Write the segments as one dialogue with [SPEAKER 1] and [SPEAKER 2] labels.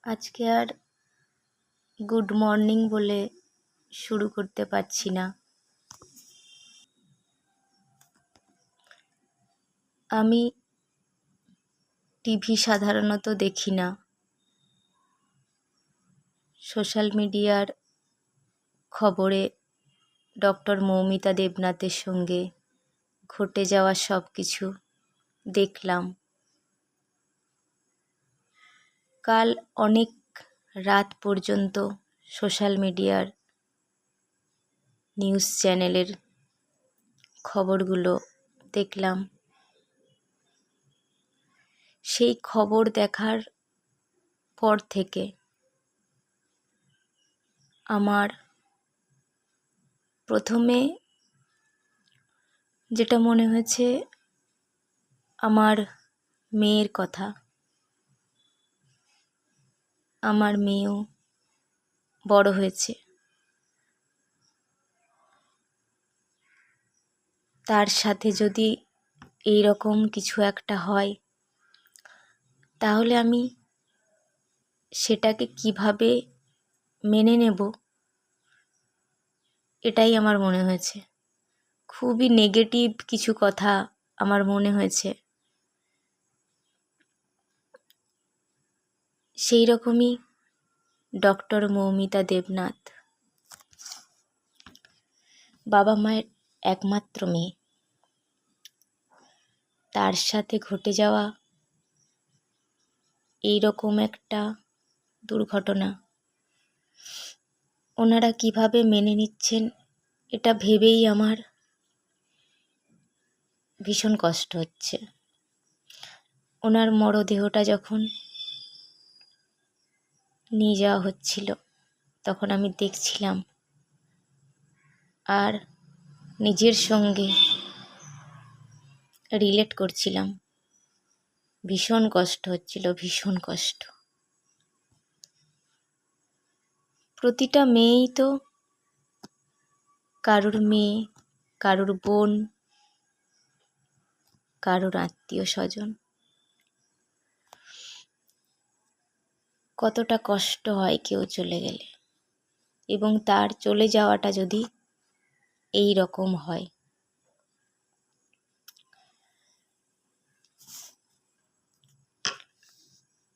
[SPEAKER 1] আজকে আর good morning বলে শুরু করতে পারছি না। আমি টিভি সাধারণত দেখি না। সোশ্যাল মিডিয়ার খবরে ডক্টর মৌমিতা দেবনাথের সঙ্গে ঘটে যাওয়া সব কিছু দেখলাম। কাল অনেক রাত পর্যন্ত সোশ্যাল মিডিয়ার নিউজ চ্যানেলের খবরগুলো দেখলাম। সেই খবর দেখার পর থেকে আমার প্রথমে যেটা মনে হয়েছে আমার মেয়ের কথা। আমার মেয়েও বড় হয়েছে, তার সাথে যদি এই রকম কিছু একটা হয় তাহলে আমি সেটাকে কিভাবে মেনে নেব, এটাই আমার মনে হয়েছে। খুবই নেগেটিভ কিছু কথা আমার মনে হয়েছে। সেই রকমই ডক্টর মৌমিতা দেবনাথ, বাবা মায়ের একমাত্র মেয়ে, তার সাথে ঘটে যাওয়া এই রকম একটা দুর্ঘটনা ওনারা কিভাবে মেনে নিচ্ছেন এটা ভেবেই আমার ভীষণ কষ্ট হচ্ছে। ওনার মরদেহটা যখন নিয়ে যাওয়া হচ্ছিল তখন আমি দেখছিলাম আর নিজের সঙ্গে রিলেট করছিলাম। ভীষণ কষ্ট হচ্ছিল, ভীষণ কষ্ট। প্রতিটা মেয়েই তো কারুর মেয়ে, কারুর বোন, কারুর আত্মীয় স্বজন। কতটা কষ্ট হয় কেউ চলে গেলে, এবং তার চলে যাওয়াটা যদি এই রকম হয়।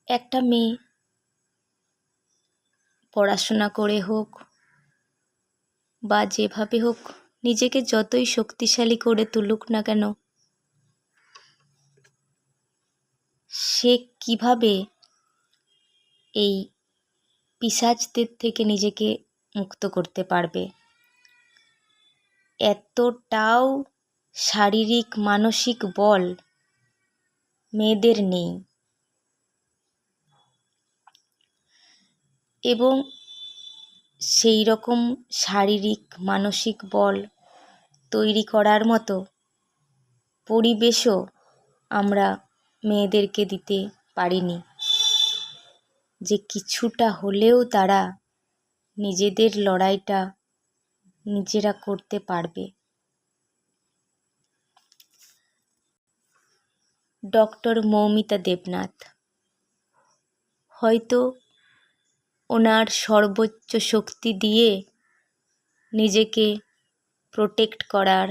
[SPEAKER 1] একটা মেয়ে পড়াশোনা করে হোক বা যেভাবে হোক, নিজেকে যতই শক্তিশালী করে তুলুক না কেন, সে কিভাবে এই পিশাচদের থেকে নিজেকে মুক্ত করতে পারবে? এতটাও শারীরিক মানসিক বল মেয়েদের নেই, এবং সেই রকম শারীরিক মানসিক বল তৈরি করার মতো পরিবেশও আমরা মেয়েদেরকে দিতে পারিনি যে কিছুটা হলেও তারা নিজেদের লড়াইটা নিজেরা করতে পারবে। ডক্টর মৌমিতা দেবনাথ হয়তো ওনার সর্বোচ্চ শক্তি দিয়ে নিজেকে প্রোটেক্ট করার,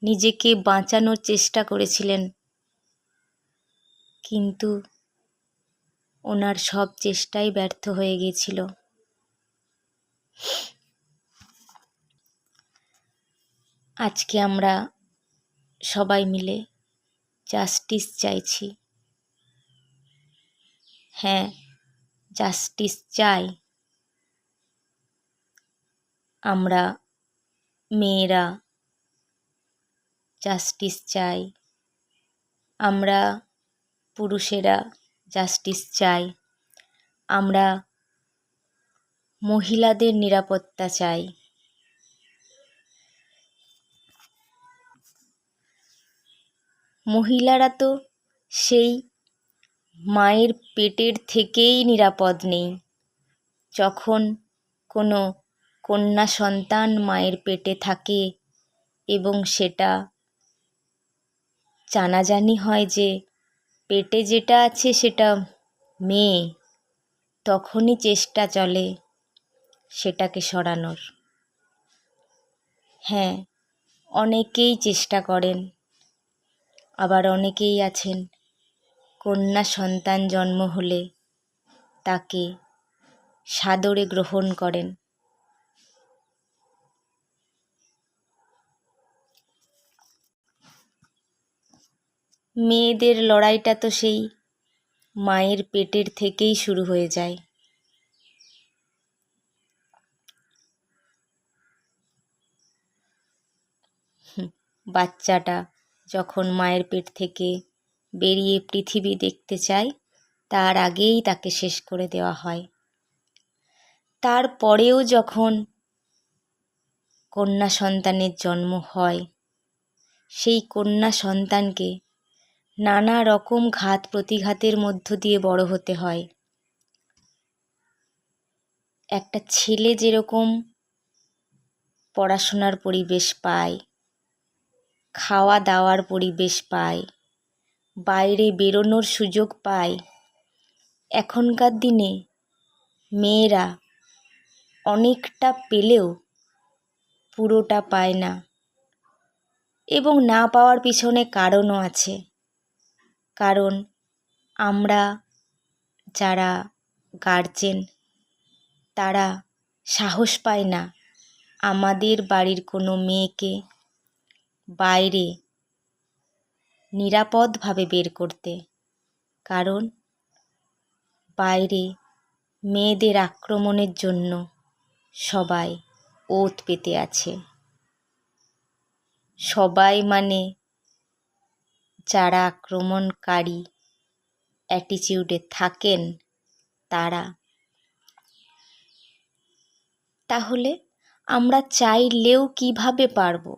[SPEAKER 1] নিজেকে বাঁচানোর চেষ্টা করেছিলেন, কিন্তু ওনার সব চেষ্টাই ব্যর্থ হয়ে গিয়েছিল। আজকে আমরা সবাই মিলে জাস্টিস চাইছি। হ্যাঁ, জাস্টিস চাই। আমরা মেয়েরা জাস্টিস চাই, আমরা পুরুষেরা জাস্টিস চাই, আমরা মহিলাদের নিরাপত্তা চাই। মহিলারা তো সেই মায়ের পেটের থেকেই নিরাপদ নেই। যখন কোনো কন্যা সন্তান মায়ের পেটে থাকে এবং সেটা জানাজানি হয় যে পেটে যেটা আছে সেটা মেয়ে, তখনই চেষ্টা চলে সেটাকে সরানোর। হ্যাঁ, অনেকেই চেষ্টা করেন, আবার অনেকেই আছেন কন্যা সন্তান জন্ম হলে তাকে সাদরে গ্রহণ করেন। মেয়েদের লড়াইটা তো সেই মায়ের পেটের থেকেই শুরু হয়ে যায়। বাচ্চাটা যখন মায়ের পেট থেকে বেরিয়ে পৃথিবী দেখতে চায়, তার আগেই তাকে শেষ করে দেওয়া হয়। তারপরেও যখন কন্যা সন্তানের জন্ম হয়, সেই কন্যা সন্তানকে নানা রকম ঘাত প্রতিঘাতের মধ্য দিয়ে বড় হতে হয়। একটা ছেলে যেরকম পড়াশোনার পরিবেশ পায়, খাওয়া দাওয়ার পরিবেশ পায়, বাইরে বেরোনোর সুযোগ পায়, এখনকার দিনে মেয়েরা অনেকটা পেলেও পুরোটা পায় না, এবং না পাওয়ার পিছনে কারণও আছে। কারণ আমরা যারা গার্জেন, তারা সাহস পায় না আমাদের বাড়ির কোনো মেয়েকে বাইরে নিরাপদভাবে বের করতে। কারণ বাইরে মেয়েদের আক্রমণের জন্য সবাই ওত পেতে আছে। সবাই মানে যারা আক্রমণকারী অ্যাটিটিউডে থাকেন তারা। তাহলে আমরা চাইলেও কিভাবে পারবো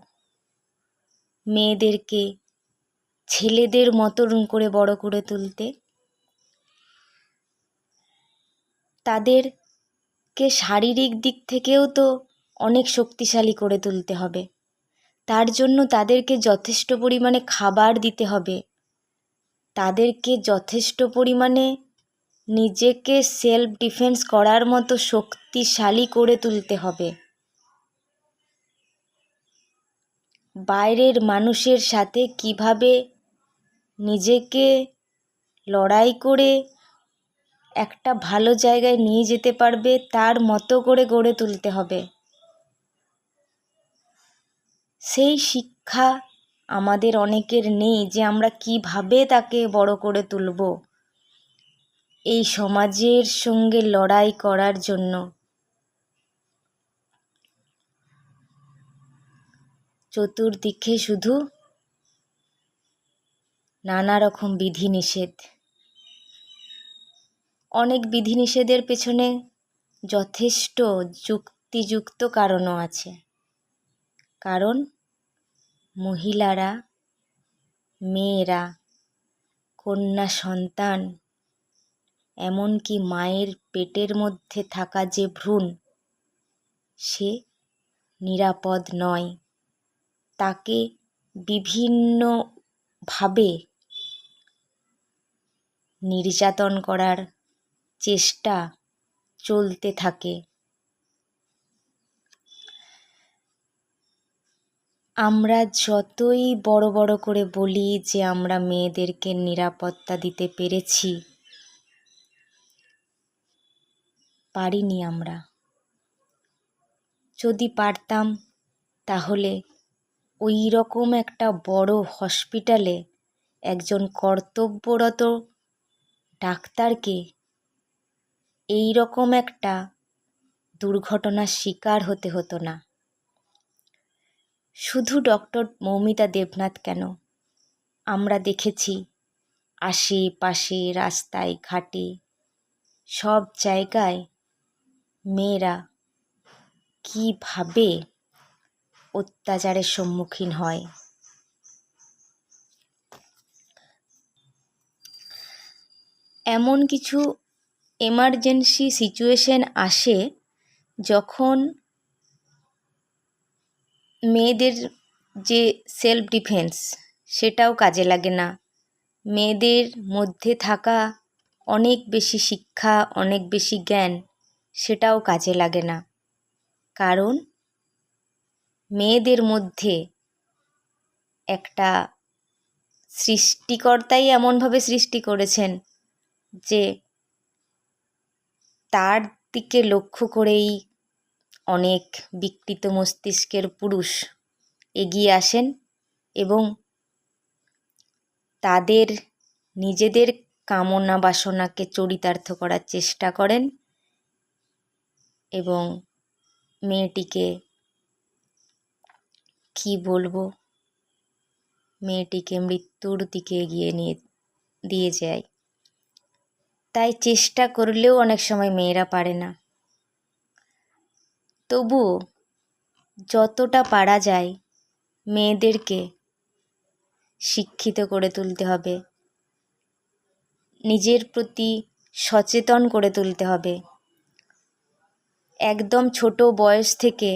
[SPEAKER 1] মেয়েদেরকে ছেলেদের মতন করে বড় করে তুলতে? তাদেরকে শারীরিক দিক থেকেও তো অনেক শক্তিশালী করে তুলতে হবে। তার জন্য তাদেরকে যথেষ্ট পরিমাণে খাবার দিতে হবে, তাদেরকে যথেষ্ট পরিমাণে নিজেকে সেলফ ডিফেন্স করার মতো শক্তিশালী করে তুলতে হবে। বাইরের মানুষের সাথে কিভাবে নিজেকে লড়াই করে একটা ভালো জায়গায় নিয়ে যেতে পারবে তার মতো করে গড়ে তুলতে হবে। সেই শিক্ষা আমাদের অনেকের নেই যে আমরা কিভাবে তাকে বড় করে তুলব এই সমাজের সঙ্গে লড়াই করার জন্য। চতুর্দিকে শুধু নানা রকম বিধিনিষেধ। অনেক বিধিনিষেধের পেছনে যথেষ্ট যুক্তিযুক্ত কারণও আছে। কারণ মহিলারা, মেয়েরা, কন্যা সন্তান, এমনকি মায়ের পেটের মধ্যে থাকা যে ভ্রূণ, সে নিরাপদ নয়। তাকে বিভিন্নভাবে নির্যাতন করার চেষ্টা চলতে থাকে। আমরা যতই বড় বড় করে বলি যে আমরা মেয়েদেরকে নিরাপত্তা দিতে পেরেছি, পারিনি আমরা। যদি পারতাম তাহলে ওই রকম একটা বড় হসপিটালে একজন কর্তব্যরত ডাক্তারকে এই রকম একটা দুর্ঘটনার শিকার হতে হতো না। শুধু ডক্টর মৌমিতা দেবনাথ কেন, আমরা দেখেছি আশেপাশে রাস্তায় ঘাটে সব জায়গায় মেয়েরা কীভাবে অত্যাচারের সম্মুখীন হয়। এমন কিছু এমার্জেন্সি সিচুয়েশন আসে যখন মেয়েদের যে সেলফ ডিফেন্স সেটাও কাজে লাগে না। মেয়েদের মধ্যে থাকা অনেক বেশি শিক্ষা, অনেক বেশি জ্ঞান, সেটাও কাজে লাগে না। কারণ মেয়েদের মধ্যে একটা সৃষ্টিকর্তাই এমনভাবে সৃষ্টি করেছেন যে তার দিকে লক্ষ্য করেই অনেক বিকৃত মস্তিষ্কের পুরুষ এগিয়ে আসেন এবং তাদের নিজেদের কামনা বাসনাকে চরিতার্থ করার চেষ্টা করেন এবং মেয়েটিকে মৃত্যুর দিকে এগিয়ে নিয়ে দিয়ে যায়। তাই চেষ্টা করলেও অনেক সময় মেয়েরা পারে না। তবুও যতটা পারা যায় মেয়েদেরকে শিক্ষিত করে তুলতে হবে, নিজের প্রতি সচেতন করে তুলতে হবে। একদম ছোট বয়স থেকে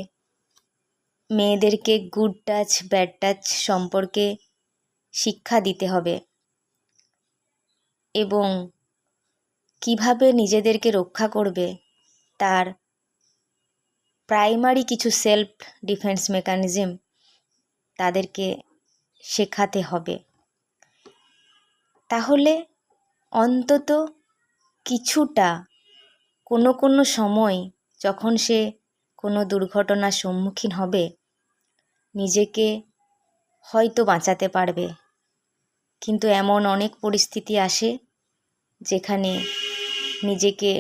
[SPEAKER 1] মেয়েদেরকে গুড টাচ ব্যাড টাচ সম্পর্কে শিক্ষা দিতে হবে এবং কিভাবে নিজেদেরকে রক্ষা করবে তার প্রাইমারি কিছু সেলফ ডিফেন্স মেকানিজম তাদেরকে শেখাতে হবে। তাহলে অন্তত কিছুটা কোনো সময় যখন সে কোনো দুর্ঘটনার সম্মুখীন হবে নিজেকে হয়তো বাঁচাতে পারবে। কিন্তু এমন অনেক পরিস্থিতি আসে যেখানে নিজেকে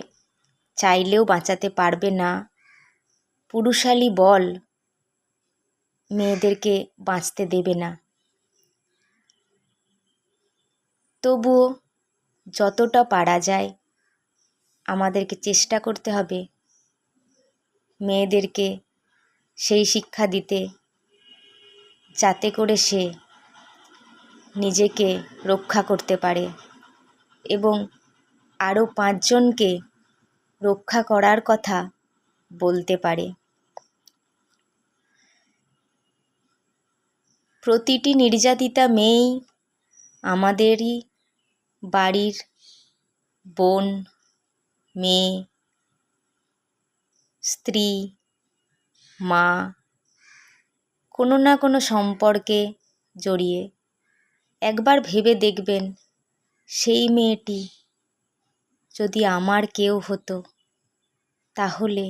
[SPEAKER 1] চাইলেও বাঁচাতে পারবে না। পুরুষালী বল মেয়েদেরকে বাঁচতে দেবে না। তবুও যতটা পারা যায় আমাদেরকে চেষ্টা করতে হবে মেয়েদেরকে সেই শিক্ষা দিতে যাতে করে সে নিজেকে রক্ষা করতে পারে এবং আরও 5 জনকে রক্ষা করার কথা বলতে পারে। প্রতিটি নির্যাতিতা মেয়েই আমাদেরই বাড়ির বোন, মেয়ে, স্ত্রী, মা, কোনো না কোনো সম্পর্কে জড়িয়ে। একবার ভেবে দেখবেন সেই মেয়েটি যদি আমার কেউ হতো তাহলে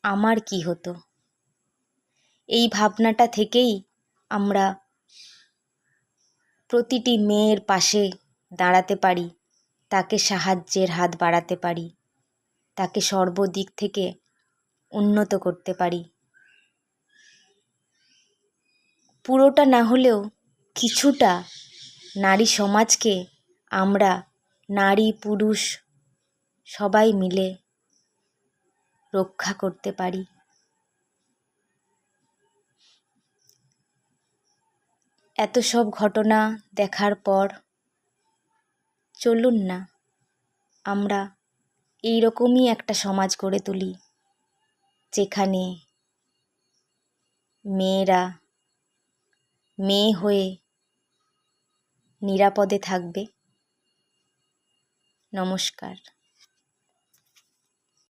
[SPEAKER 1] আমার কি হতো। এই ভাবনাটা থেকেই আমরা প্রতিটি মেয়ের পাশে দাঁড়াতে পারি, তাকে সাহায্যের হাত বাড়াতে পারি, তাকে সর্বদিক থেকে উন্নত করতে পারি। পুরোটা না হলেও কিছুটা নারী সমাজকে আমরা নারী পুরুষ সবাই মিলে রক্ষা করতে পারি। এত সব ঘটনা দেখার পর চলুন না আমরা এইরকমই একটা সমাজ গড়ে তুলি যেখানে মেয়েরা মেয়ে হয়ে নিরাপদে থাকবে। নমস্কার।